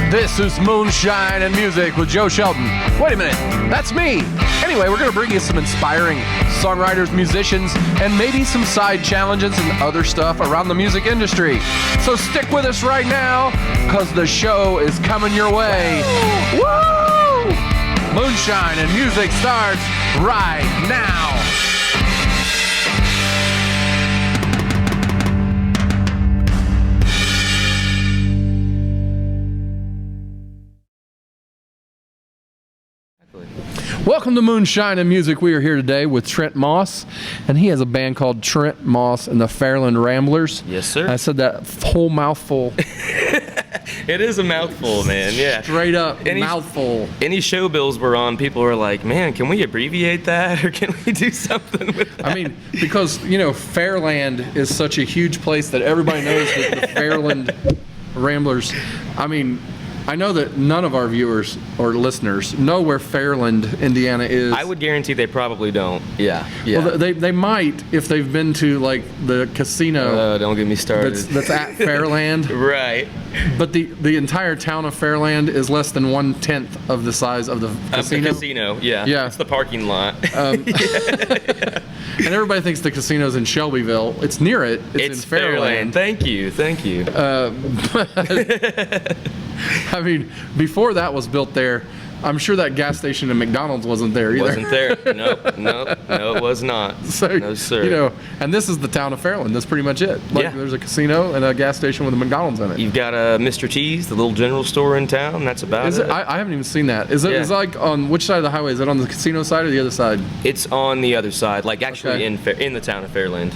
This is Moonshine and Music with Joe Shelton. Wait a minute, that's me. Anyway, we're going to bring you some inspiring songwriters, musicians, and maybe some side challenges and other stuff around the music industry. So stick with us right now, because the show is coming your way. Woo! Moonshine and Music starts right now. Welcome to Moonshine and Music. We are here today with Trent Moss, and he has a band called Trent Moss and the Fairland Ramblers. Yes, sir. I said that whole mouthful. It is a mouthful, man. Yeah. Straight up mouthful. Any show bills we're on, people are like, man, can we abbreviate that, or can we do something with that? I mean, because, you know, Fairland is such a huge place that everybody knows that the Fairland Ramblers. I mean, I know that none of our viewers or listeners know where Fairland, Indiana is. I would guarantee they probably don't. Yeah. Well, they might if they've been to, like, the casino. Don't get me started. That's at Fairland. Right. But the entire town of Fairland is less than 1/10 of the size of the casino. The casino, yeah. Yeah. It's the parking lot. And everybody thinks the casino's in Shelbyville. It's near it. It's in Fairland. Thank you. I mean, before that was built there, I'm sure that gas station and McDonald's wasn't there either. Wasn't there? Nope, it was not. So, no, sir. You know, and this is the town of Fairland. That's pretty much it. Like, yeah. There's a casino and a gas station with a McDonald's in it. You've got a Mr. T's, the little general store in town. That's about Is it? I haven't even seen that. Is it? Yeah. Is it like on which side of the highway? Is it on the casino side or the other side? It's on the other side, like actually Okay. in the town of Fairland.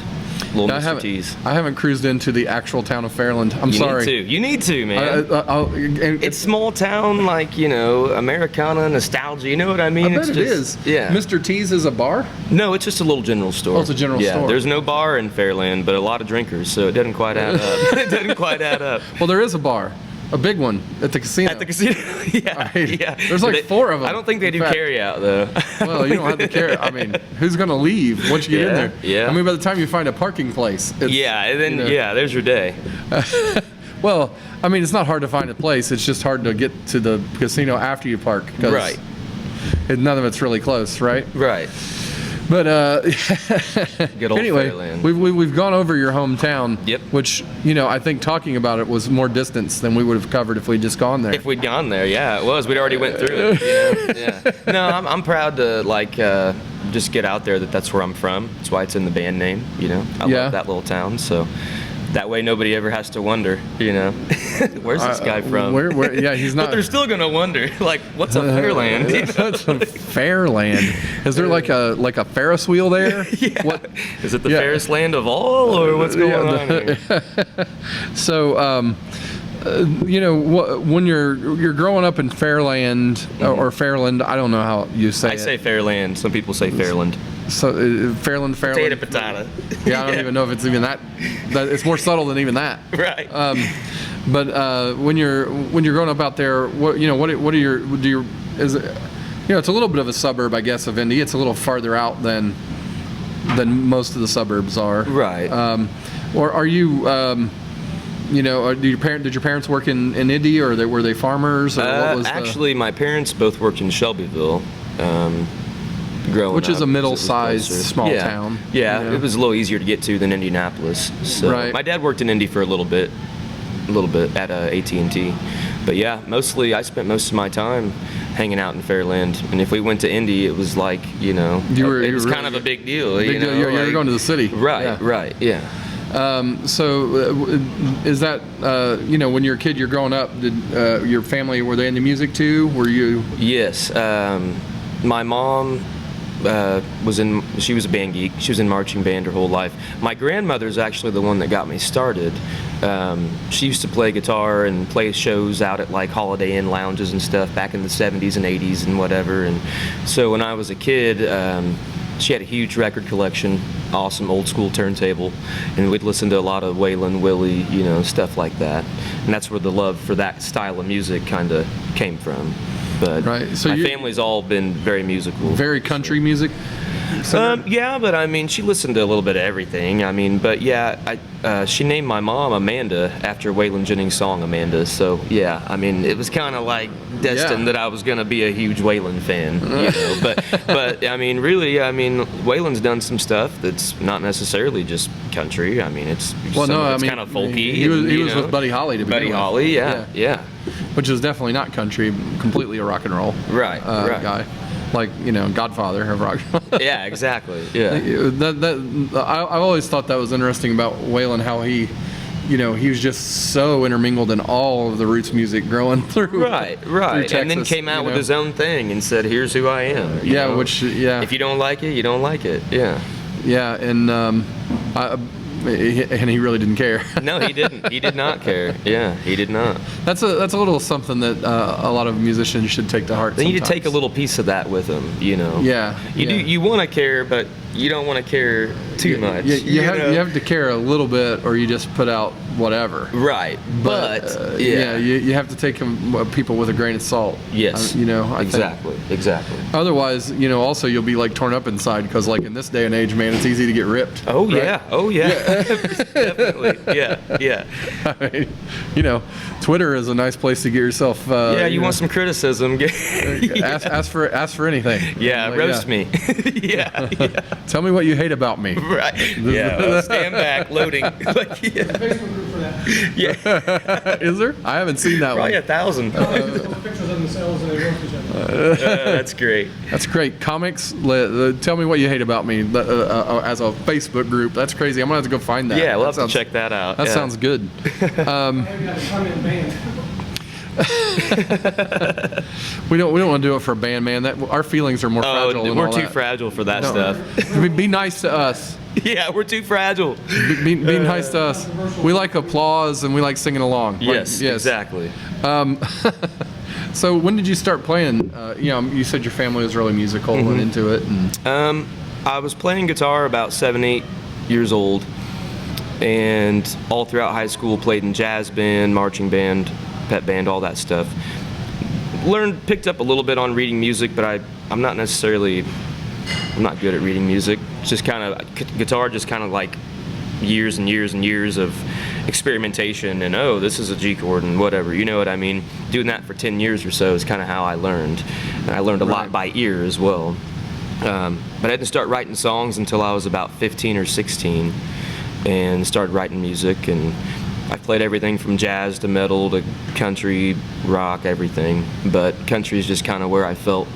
Little Mr. T's. I haven't cruised into the actual town of Fairland. I'm sorry. You need to, man. It's small town, like, you know, Americana, nostalgia. You know what I mean? I bet it is. Yeah. Mr. T's is a bar? No, it's just a little general store. Oh, it's a general store. Yeah, there's no bar in Fairland, but a lot of drinkers, so it doesn't quite add up. It doesn't quite add up. Well, there is a bar. A big one at the casino. At the casino, yeah. I mean, yeah. There's like 4 of them. I don't think they do carry out, though. Well, you don't have to carry. I mean, who's going to leave once you get in there? Yeah. I mean, by the time you find a parking place. Yeah, and then, there's your day. Well, I mean, it's not hard to find a place. It's just hard to get to the casino after you park. Right. None of it's really close, right? Right. But Good old anyway, Fairland. we've gone over your hometown. Yep. Which, you know, I think talking about it was more distance than we would have covered if we'd just gone there. If we'd gone there, yeah, it was. We'd already went through it. Yeah. No, I'm proud to just get out there that's where I'm from. That's why it's in the band name. You know, I love that little town. So that way nobody ever has to wonder. You know, where's this guy from? Where, yeah, he's not. But they're still gonna wonder, like, what's a Fairland? You know? What's a Fairland? Is there like a Ferris wheel there? Yeah. What? Is it the fairest land of all, or what's going on here? So, you know, when you're growing up in Fairland or Fairland, I don't know how you say it. I say Fairland. Some people say Fairland. So Fairland. Potato. Yeah, I don't even know if it's even that. It's more subtle than even that. Right. But when you're growing up out there, what are your is it? You know, it's a little bit of a suburb, I guess, of Indy. It's a little farther out than most of the suburbs are. Right. Or are you? You know, did your parents work in Indy, or were they farmers? Or what was actually, my parents both worked in Shelbyville. Which is a middle-sized small town. Yeah, you know? It was a little easier to get to than Indianapolis. So right. My dad worked in Indy for a little bit at AT&T. But yeah, I spent most of my time hanging out in Fairland. And if we went to Indy, it was like, you know, it was kind of a big deal. You were going to the city. Right, yeah. So is that, you know, when you're a kid, you're growing up, did your family, were they into music too? Were you? Yes. My mom she was a band geek. She was in marching band her whole life. My grandmother's actually the one that got me started. She used to play guitar and play shows out at like Holiday Inn lounges and stuff back in the 70s and 80s and whatever. And so when I was a kid, she had a huge record collection, awesome old school turntable, and we'd listen to a lot of Waylon Willie, you know, stuff like that. And that's where the love for that style of music kind of came from. But right. So my family's all been very musical. Very country music? Yeah, but I mean, she listened to a little bit of everything. I mean, but yeah, she named my mom Amanda after Waylon Jennings' song Amanda. So yeah, I mean, it was kind of like destined that I was going to be a huge Waylon fan. You know? But I mean, really, I mean, Waylon's done some stuff that's not necessarily just country. I mean, it's kind of folky. He was with Buddy Holly to begin with. Buddy Holly, yeah. Which is definitely not country, completely a rock and roll right. guy. Like, Godfather of rock. Yeah, exactly. Yeah. I've always thought that was interesting about Waylon, how he was just so intermingled in all of the roots music growing through. Right. Through Texas, and then came out with his own thing and said, "Here's who I am." If you don't like it, you don't like it. Yeah. Yeah, and he really didn't care. No, he didn't. He did not care. Yeah, he did not. That's a little something that a lot of musicians should take to heart. They need to take a little piece of that with them, Yeah. You want to care, but you don't want to care too much. You have to care a little bit, or you just put out whatever. Right. But you have to take people with a grain of salt. Yes. Exactly. Otherwise, also you'll be like torn up inside, because like in this day and age, man, it's easy to get ripped. Oh right? yeah. Oh yeah. Definitely. Yeah. I mean, Twitter is a nice place to get yourself. You want some criticism? Ask for anything. Yeah, like, roast me. yeah. Tell me what you hate about me. Right. Yeah. Well, stand back, loading. Yeah. Is there? I haven't seen that Probably one. 1,000. Pictures of themselves and they roast each other. That's great. That's great. Comics. Tell me what you hate about me as a Facebook group. That's crazy. I'm gonna have to go find that. Yeah, we'll have to check that out. That sounds good. Maybe that's a comment band. We don't want to do it for a band, man. Our feelings are more fragile. We're too fragile for that stuff. Be nice to us. Yeah, we're too fragile. Be nice to us. We like applause and we like singing along. Yes, exactly. So when did you start playing? You said your family was really musical and into it. And I was playing guitar about 7, 8 years old, and all throughout high school played in jazz band, marching band, pep band, all that stuff. Picked up a little bit on reading music, but I'm not good at reading music. It's just kind of guitar, just kind of like years and years and years of experimentation, and this is a G chord and whatever, you know what I mean? Doing that for 10 years or so is kind of how I learned. And I learned a lot by ear as well. But I didn't start writing songs until I was about 15 or 16 and started writing music, and I played everything from jazz to metal to country, rock, everything. But country is just kind of where I felt,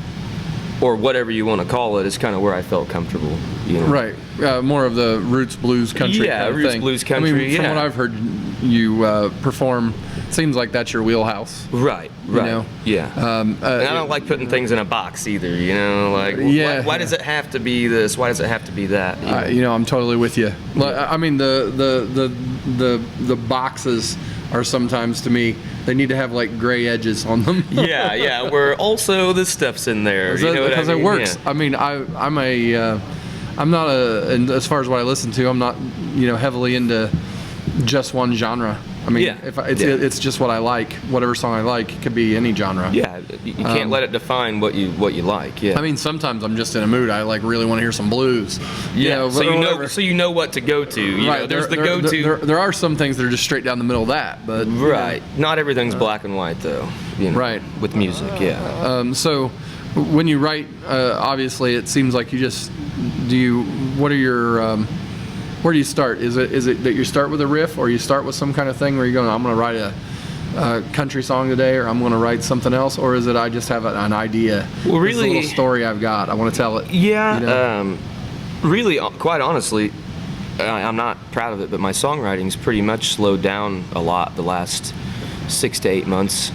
or whatever you want to call it, is kind of where I felt comfortable. Right. More of the roots blues country. Yeah, kind of roots thing. blues country. I mean, from what I've heard you perform, seems like that's your wheelhouse. Right. Yeah. And I don't like putting things in a box either. Why does it have to be this? Why does it have to be that? I'm totally with you. I mean, the boxes are sometimes, to me, they need to have like gray edges on them. yeah. Where also this stuff's in there. Because it works. Yeah. I mean, I'm not and as far as what I listen to, I'm not heavily into just one genre. I mean, it's just what I like. Whatever song I like, it could be any genre. Yeah, you can't let it define what you like. Yeah. I mean, sometimes I'm just in a mood. I really want to hear some blues. Yeah. So you know what to go to. Right. There's the go-to. There are some things that are just straight down the middle of that, but right. Not everything's black and white though. Right. With music, yeah. So when you write, obviously, it seems like you just what are your where do you start? Is it that you start with a riff, or you start with some kind of thing where you're going, I'm going to write a country song today, or I'm going to write something else, or is it I just have an idea? Well, really, it's a little story I've got. I want to tell it. Yeah. Really, quite honestly, I'm not proud of it, but my songwriting's pretty much slowed down a lot the last 6 to 8 months.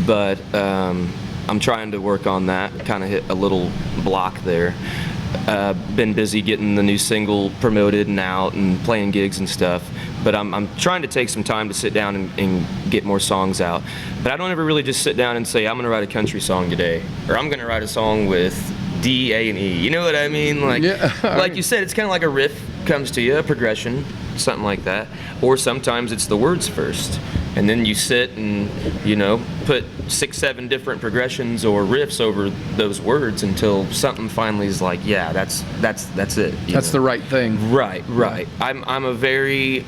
But I'm trying to work on that. Kind of hit a little block there. Been busy getting the new single promoted and out and playing gigs and stuff, but I'm trying to take some time to sit down and get more songs out. But I don't ever really just sit down and say I'm going to write a country song today, or I'm going to write a song with D, A, and E. You know what I mean? Like you said, it's kind of like a riff comes to you, a progression. something like that. Or sometimes it's the words first, and then you sit and, you know, put 6, 7 different progressions or riffs over those words until something finally is like, yeah, that's it. That's the right thing. Right. I'm a very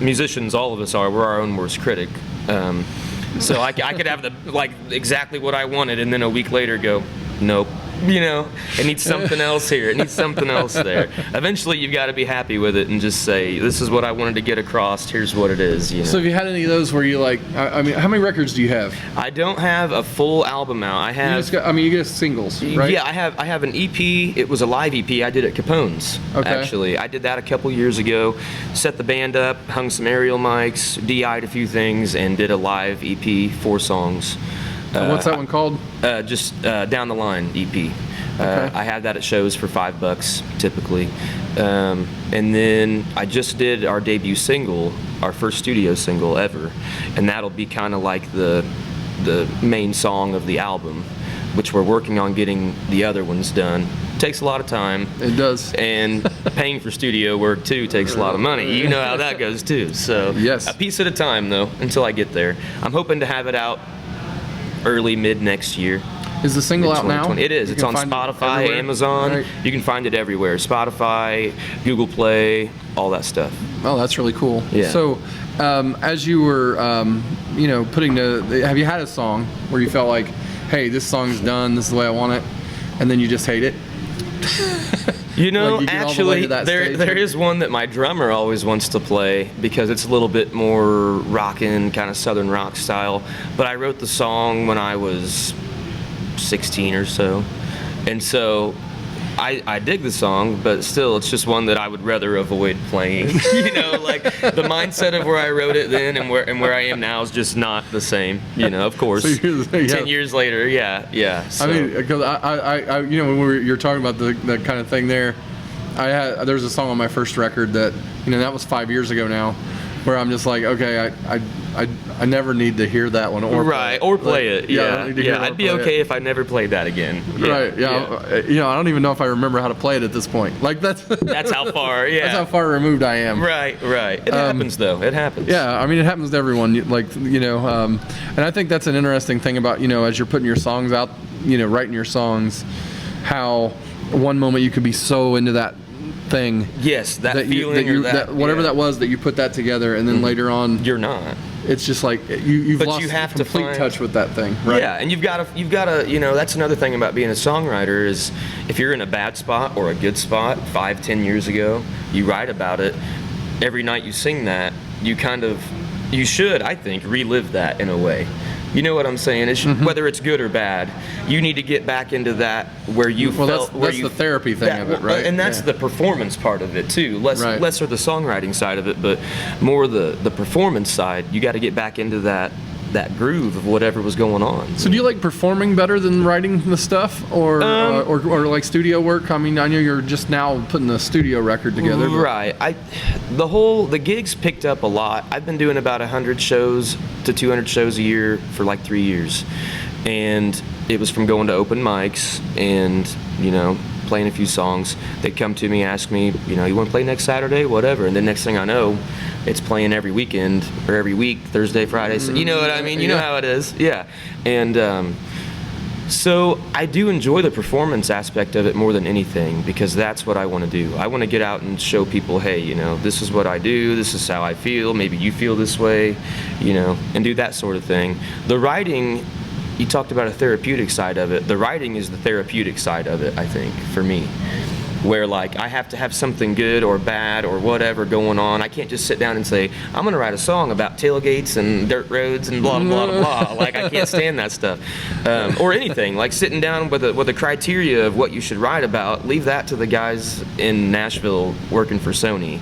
musicians, all of us are. We're our own worst critic. So I could have exactly what I wanted, and then a week later go, nope. You know, it needs something else here. It needs something else there. Eventually, you've got to be happy with it and just say, this is what I wanted to get across. Here's what it is. You know? So have you had any of those where you like, I mean, how many records do you have? I don't have a full album out. I have. You get singles, right? Yeah, I have an EP. It was a live EP I did at Capone's, actually. I did that a couple years ago. Set the band up, hung some aerial mics, DI'd a few things, and did a live EP, 4 songs. What's that one called? Just Down the Line EP. I have that at shows for $5 typically. And then I just did our debut single, our first studio single ever, and that'll be kind of like the main song of the album, which we're working on getting the other ones done. Takes a lot of time. It does. And paying for studio work too takes a lot of money. You know how that goes too. So yes. A piece at a time though, until I get there. I'm hoping to have it out early mid next year. Is the single out now? It is. It's on Spotify, Amazon. Right. You can find it everywhere. Spotify, Google Play, all that stuff. Oh, that's really cool. Yeah. So, as you were, putting have you had a song where you felt like, hey, this song's done, this is the way I want it, and then you just hate it? You know, like actually, there is one that my drummer always wants to play because it's a little bit more rockin', kind of southern rock style. But I wrote the song when I was 16 or so, and so I dig the song, but still, it's just one that I would rather avoid playing. You know, like the mindset of where I wrote it then and where I am now is just not the same. You know, of course. So 10 years later, yeah. So. I mean, because I when you're talking about the kind of thing there, there's a song on my first record that, that was 5 years ago now, where I'm just like, okay, I never need to hear that one or play it. Yeah, I'd be okay if I never played that again. Right. Yeah. I don't even know if I remember how to play it at this point. Like that's how far. Yeah. That's how far removed I am. Right. It happens though. It happens. Yeah. I mean, it happens to everyone. And I think that's an interesting thing about as you're putting your songs out, writing your songs, how one moment you could be so into that thing. Yes, that feeling whatever that was that you put that together, and then later on you're not. It's just like you've lost complete touch with that thing, right? Yeah, and you've got to that's another thing about being a songwriter is if you're in a bad spot or a good spot 5-10 years ago, you write about it. Every night you sing that, you should, I think, relive that in a way. You know what I'm saying? Whether it's good or bad, you need to get back into that where you felt. That's the therapy thing of it, right? And that's the performance part of it too. Less of the songwriting side of it, but more the performance side. You got to get back into that groove of whatever was going on. So do you like performing better than writing the stuff, or like studio work? I mean, I know you're just now putting a studio record together. Right. The gigs picked up a lot. I've been doing about 100 shows to 200 shows a year for like 3 years, and it was from going to open mics and playing a few songs. They'd come to me, ask me, you want to play next Saturday, whatever, and the next thing I know, it's playing every weekend or every week, Thursday, Friday. So, you know what I mean? You know how it is. Yeah. And so I do enjoy the performance aspect of it more than anything because that's what I want to do. I want to get out and show people, hey, this is what I do. This is how I feel. Maybe you feel this way, and do that sort of thing. The writing, you talked about a therapeutic side of it. The writing is the therapeutic side of it, I think, for me. Where like I have to have something good or bad or whatever going on. I can't just sit down and say, I'm gonna write a song about tailgates and dirt roads and blah blah blah blah. Like I can't stand that stuff. Or anything. Like sitting down with a criteria of what you should write about, leave that to the guys in Nashville working for Sony.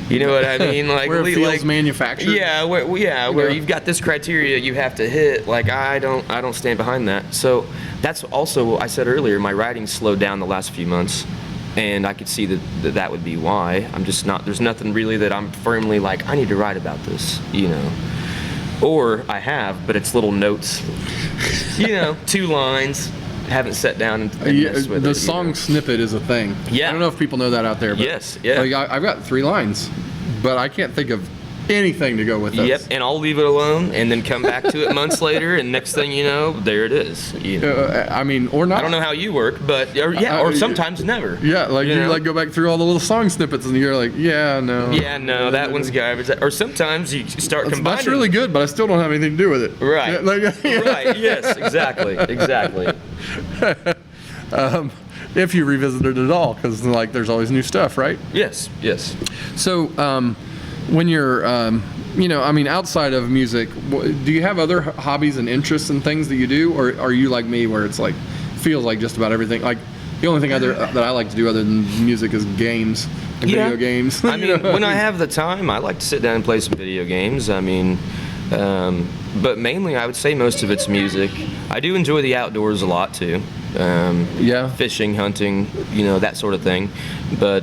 You know what I mean? Like where it feels manufactured. Yeah, where you've got this criteria you have to hit. Like I don't stand behind that. So that's also, I said earlier, my writing slowed down the last few months. And I could see that would be why. I'm just not, there's nothing really that I'm firmly like, I need to write about this, Or I have, but it's little notes, 2 lines. Haven't sat down and messed with the it, song snippet is a thing. Yeah. I don't know if people know that out there. But yes, yeah. Like I've got 3 lines. but I can't think of anything to go with this. Yep, and I'll leave it alone and then come back to it months later, and next thing you know, there it is. You know. I mean, or not. I don't know how you work, but or sometimes never. Yeah, like you know? like go back through all the little song snippets, and you're like, yeah, no. Yeah, no, that one's garbage. Or sometimes you start combining. That's really good, but I still don't have anything to do with it. Right. Yeah, like, Right. Yes. Exactly. If you revisited it at all, because like there's always new stuff, right? Yes. Yes. So when you're, I mean, outside of music, do you have other hobbies and interests and things that you do, or are you like me, where it's like feels like just about everything? Like the only thing that I like to do other than music is games, like video games. I mean, when I have the time, I like to sit down and play some video games. I mean, but mainly I would say most of it's music. I do enjoy the outdoors a lot too. Fishing, hunting, that sort of thing. But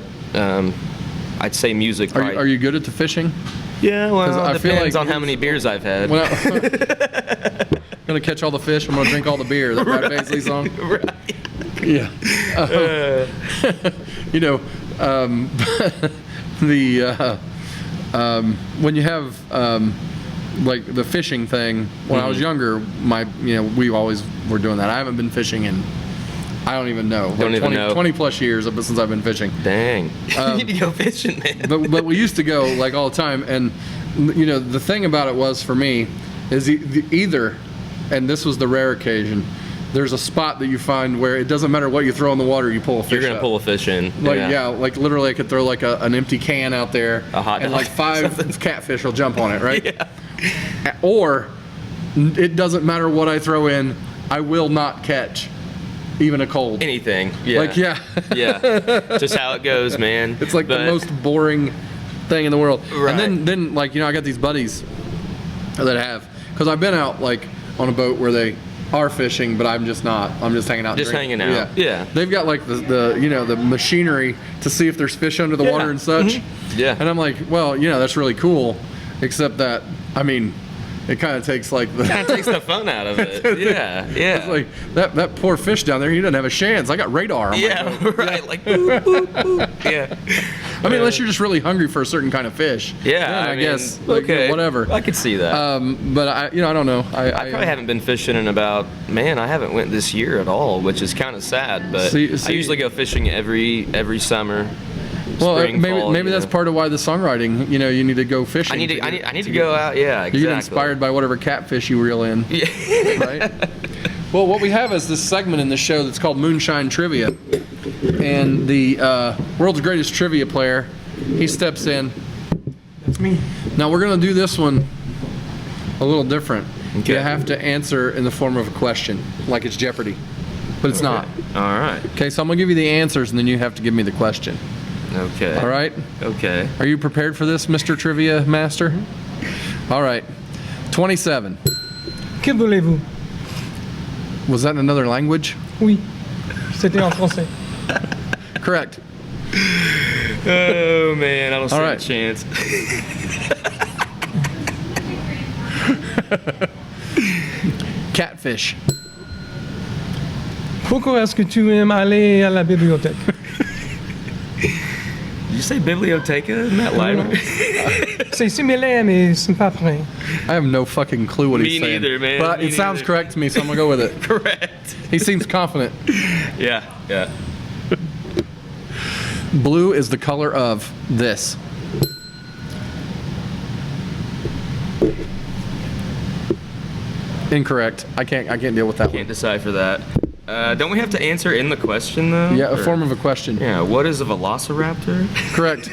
I'd say music. Are you good at the fishing? Yeah, well, I it feel depends like on how many beers I've had. Well, I'm gonna catch all the fish. I'm gonna drink all the beer. That Brad Paisley song. Right. Yeah. When you have like the fishing thing, when I was younger, we always were doing that. I haven't been fishing in, I don't even know, 20 plus years since I've been fishing. Dang. You need to go fishing, man. But we used to go like all the time, and the thing about it was for me is either, and this was the rare occasion, there's a spot that you find where it doesn't matter what you throw in the water, you pull a fish. You're gonna pull a fish in. Like literally, I could throw like an empty can out there, and like 5 catfish will jump on it, right? Yeah. Or it doesn't matter what I throw in, I will not catch even a cold. Anything. Yeah. Yeah. Just how it goes, man. It's like the most boring thing in the world. Right. And then like I got these buddies that have, because I've been out like on a boat where they are fishing, but I'm just not. I'm just hanging out. Just hanging out. Yeah. They've got like the machinery to see if there's fish under the water and such. Mm-hmm. Yeah. And I'm like, well, that's really cool, except that I mean, it kind of takes like takes the fun out of it. Yeah. It's like that poor fish down there, he doesn't have a chance. I got radar on my boat. Right. Like boop, boop, boop. Yeah. I mean, unless you're just really hungry for a certain kind of fish. Yeah, then I guess okay, whatever. I could see that. But I don't know. I probably haven't been fishing in about, I haven't went this year at all, which is kind of sad. But I usually go fishing every summer. Well, spring, fall, maybe that's part of why the songwriting. You need to go fishing. I need to go out. Yeah, exactly. You get inspired by whatever catfish you reel in. Yeah. Right. Well, what we have is this segment in the show that's called Moonshine Trivia, and the world's greatest trivia player, he steps in. That's me. Now we're gonna do this one a little different. Okay. You have to answer in the form of a question, like it's Jeopardy, but it's not. All right. Okay, so I'm gonna give you the answers, and then you have to give me the question. Okay. All right. Okay. Are you prepared for this, Mr. Trivia Master? All right. 27. Que voulez-vous? Was that in another language? Oui. C'était en français. Correct. Oh man, I don't see All a right. chance. Catfish. Pourquoi est-ce que tu aimes aller à la bibliothèque? Did you say biblioteca? Isn't that library? C'est similaire, mais c'est pas près. I have no fucking clue what he's saying. Me neither, man. But Me it sounds neither. correct to me, so I'm gonna go with it. Correct. He seems confident. Yeah. Blue is the color of this. Incorrect. I can't deal with that Can't decipher that. Don't we have to answer in the question though? one. Yeah, a Or- form of a question. Yeah. What is a velociraptor? Correct.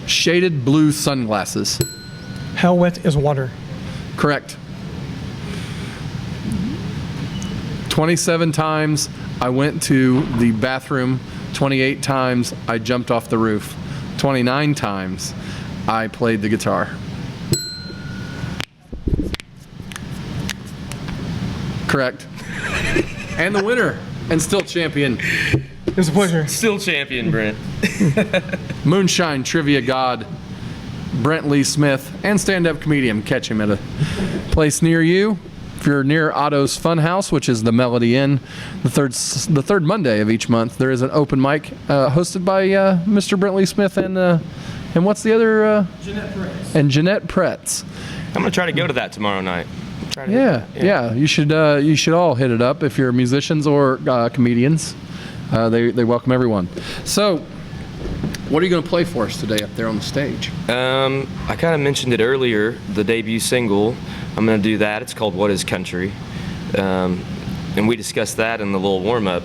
Shaded blue sunglasses. How wet is water? Correct. 27 times I went to the bathroom. 28 times I jumped off the roof. 29 times I played the guitar. Correct. And the winner, and still champion, It was a pleasure. Still champion, Brent. Moonshine Trivia God, Brent Lee Smith, and stand-up comedian. Catch him at a place near you If you're near Otto's Funhouse, which is the Melody Inn, the third Monday of each month, there is an open mic hosted by Mr. Brentley Smith and what's the other? Jeanette Perez. And Jeanette Pretz. I'm gonna try to go to that tomorrow night. Yeah. You should all hit it up if you're musicians or comedians. They welcome everyone. So, what are you going to play for us today up there on the stage? I kind of mentioned it earlier, the debut single. I'm going to do that. It's called What Is Country? And we discussed that in the little warm-up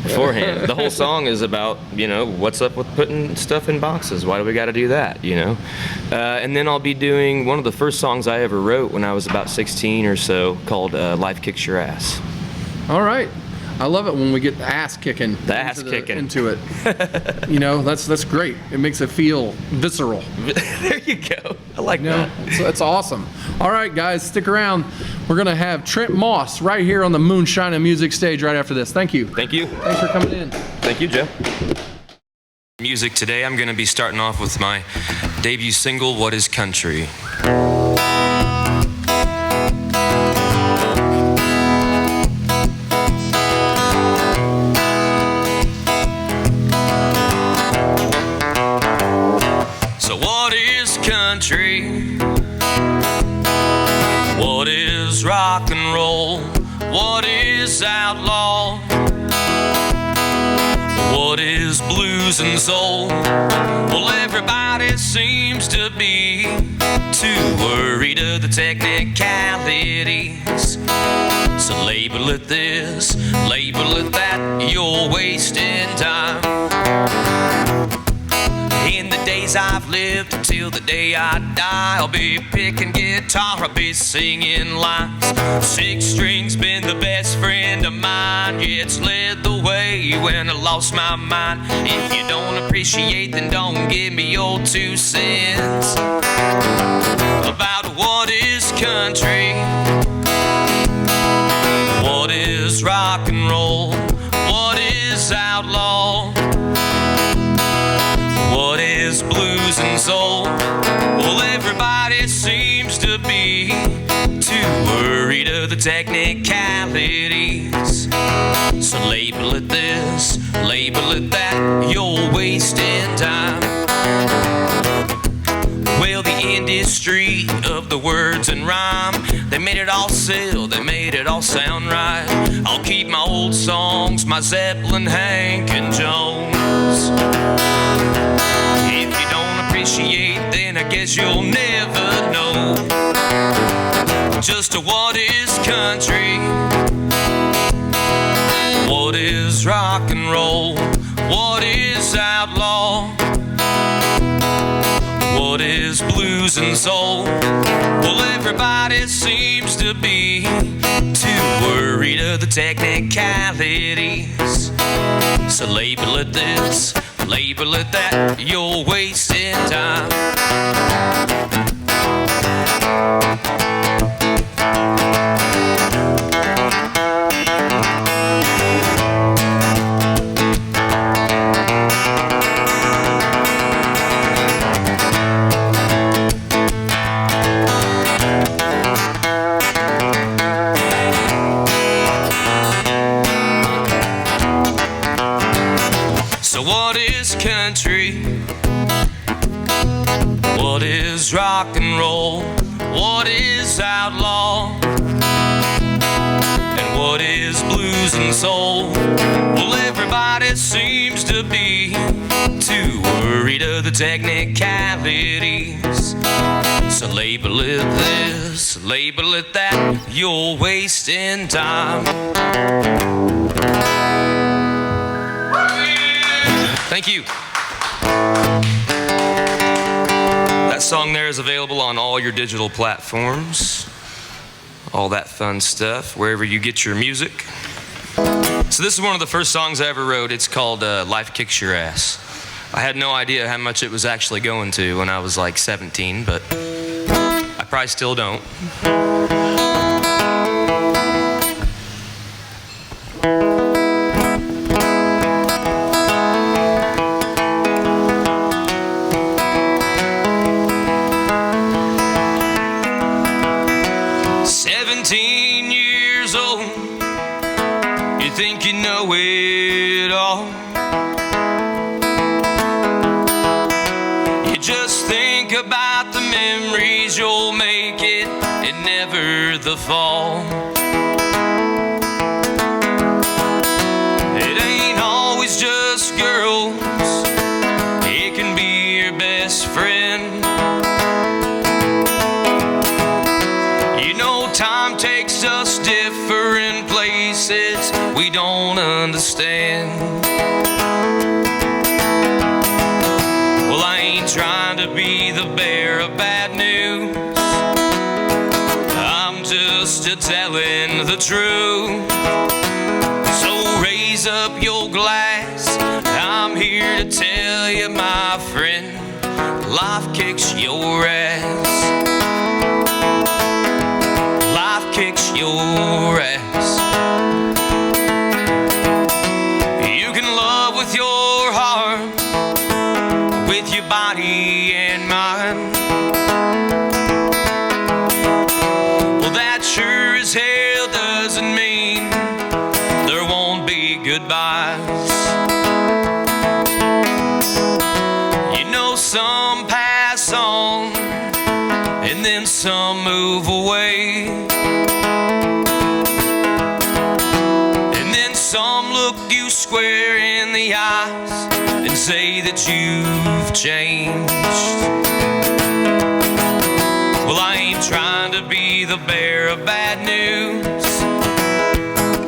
beforehand. The whole song is about, what's up with putting stuff in boxes? Why do we got to do that, And then I'll be doing one of the first songs I ever wrote when I was about 16 or so, called Life Kicks Your Ass. All right. I love it when we get the ass kicking. Into it. That's great. It makes it feel visceral. There you go. I like that. That's awesome. All right, guys, stick around. We're going to have Trent Moss right here on the Moonshine and Music stage right after this. Thank you. Thank you. Thanks for coming in. Thank you, Joe. Music today, I'm going to be starting off with my debut single, What Is Country? Country? What is rock and roll? What is outlaw? What is blues and soul? Well, everybody seems to be too worried of the technicalities. So label it this, label it that, you're wasting time. In the days I've lived until the day I die, I'll be picking guitar, I'll be singing lines. 6 strings been the best friend of mine. Yeah, it's led the way when I lost my mind. If you don't appreciate, then don't give me your 2 cents about what is country, what is rock and roll, what is outlaw, what is blues and soul? Well, everybody seems to be too worried of the technicalities. So label it this, label it that, you're wasting time. Well, the industry of the words and rhyme, they made it all sell, they made it all sound right. I'll keep my old songs, my Zeppelin, Hank, and Jones. If you don't appreciate, then I guess you'll never know just what is country, what is rock and roll, what is outlaw, what is blues and soul. Well, everybody seems to be too worried of the technicalities. So label it this, label it that, you're wasting time. So what is country? What is rock and roll? What is outlaw? And what is blues and soul? Well, everybody seems to be too worried of the technicalities. So label it this, label it that, you're wasting time. Thank you. That song there is available on all your digital platforms, all that fun stuff, wherever you get your music. So this is one of the first songs I ever wrote. It's called Life Kicks Your Ass. I had no idea how much it was actually going to when I was like 17, but I probably still don't. 17 years just think about the memories you'll make it, and never the fall. It ain't always just girls, it can be your best friend. You know, time takes us different places we don't understand. Well, I ain't trying to be the bearer of bad news, I'm just telling the truth. So raise up your glass, I'm here to tell you, my friend, life kicks your ass. Life kicks your ass. You can love with your heart, with your body and mind. Well, that sure as hell doesn't mean there won't be goodbyes. You know, some pass on and then some move away, and then some look you square in the eyes and say that you've changed. Well, I ain't trying to be the bearer of bad news,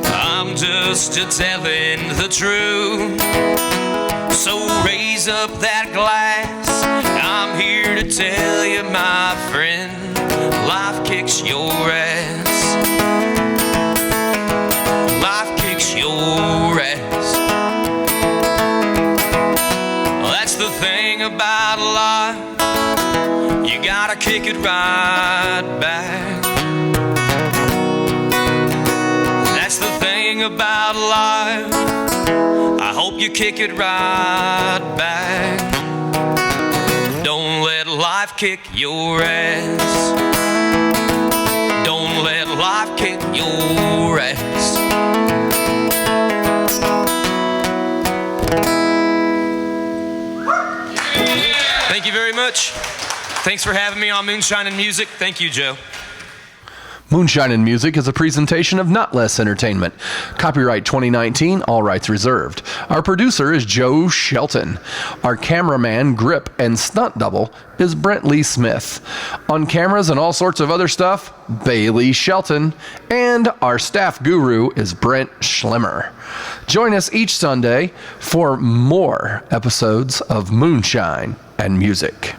I'm just telling the truth. So raise up that glass, I'm here to tell you, my friend, life kicks your ass. Life kicks your ass. Well, that's the thing about life, you gotta kick it right back. That's the thing about life, I hope you kick it right back. Don't let life kick your ass. Don't let life kick your ass. Thank you very much. Thanks for having me on Moonshine and Music. Thank you, Joe. Moonshine and Music is a presentation of Notlehs Entertainment. Copyright 2019, all rights reserved. Our producer is Joe Shelton. Our cameraman, grip, and stunt double is Brent Lee Smith. On cameras and all sorts of other stuff, Bailey Shelton. And our staff guru is Brent Schlemmer. Join us each Sunday for more episodes of Moonshine and Music.